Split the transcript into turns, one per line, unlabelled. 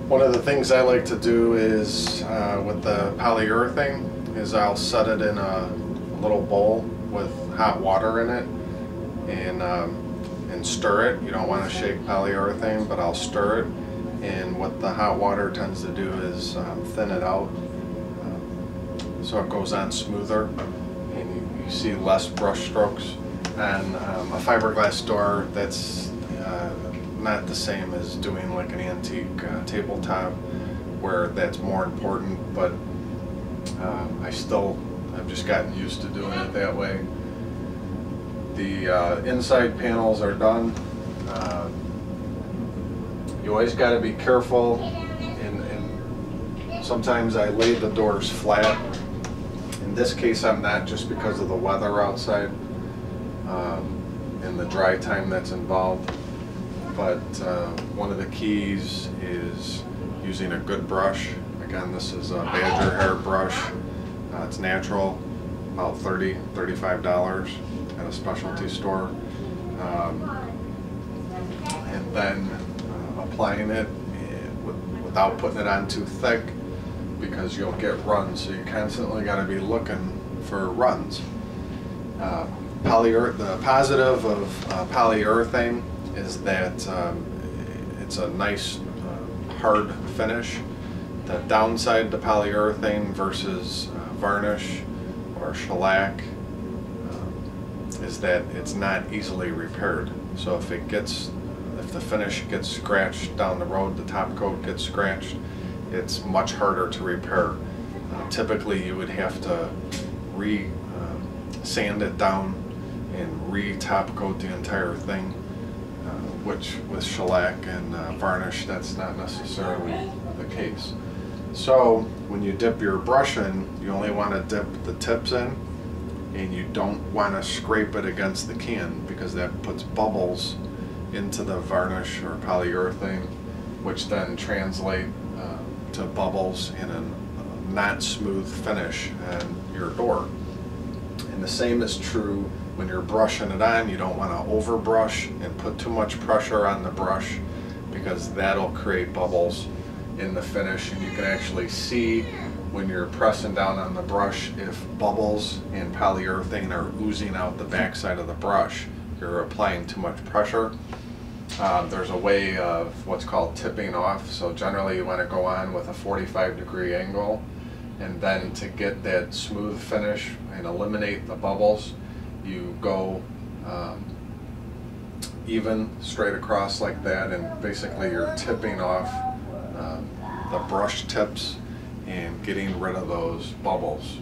One of the things I like to do is with the polyurethane is I'll set it in a little bowl with hot water in it and stir it. You don't want to shake polyurethane, but I'll stir it, and what the hot water tends to do is thin it out so it goes on smoother and you see less brush strokes. And a fiberglass door, that's not the same as doing like an antique tabletop where that's more important, but I've just gotten used to doing it that way. The inside panels are done. You always got to be careful, and sometimes I lay the doors flat. In this case I'm not, just because of the weather outside and the dry time that's involved. But one of the keys is using a good brush. Again, this is a badger hair brush. It's natural, about $35 at a specialty store. And then applying it without putting it on too thick, because you'll get runs, so you constantly got to be looking for runs. The positive of polyurethane is that it's a nice hard finish. The downside to polyurethane versus varnish or shellac is that it's not easily repaired. So if the finish gets scratched down the road, the top coat gets scratched, it's much harder to repair. Typically you would have to sand it down and re-top coat the entire thing, which with shellac and varnish, that's not necessarily the case. So when you dip your brush in, you only want to dip the tips in, and you don't want to scrape it against the can, because that puts bubbles into the varnish or polyurethane, which then translate to bubbles in a not smooth finish on your door. And the same is true when you're brushing it on. You don't want to overbrush and put too much pressure on the brush, because that'll create bubbles in the finish, and you can actually see when you're pressing down on the brush if bubbles and polyurethane are oozing out the backside of the brush. You're applying too much pressure. There's a way of what's called tipping off. So generally you want to go on with a 45-degree angle, and then to get that smooth finish and eliminate the bubbles, you go even straight across like that, and basically you're tipping off the brush tips and getting rid of those bubbles.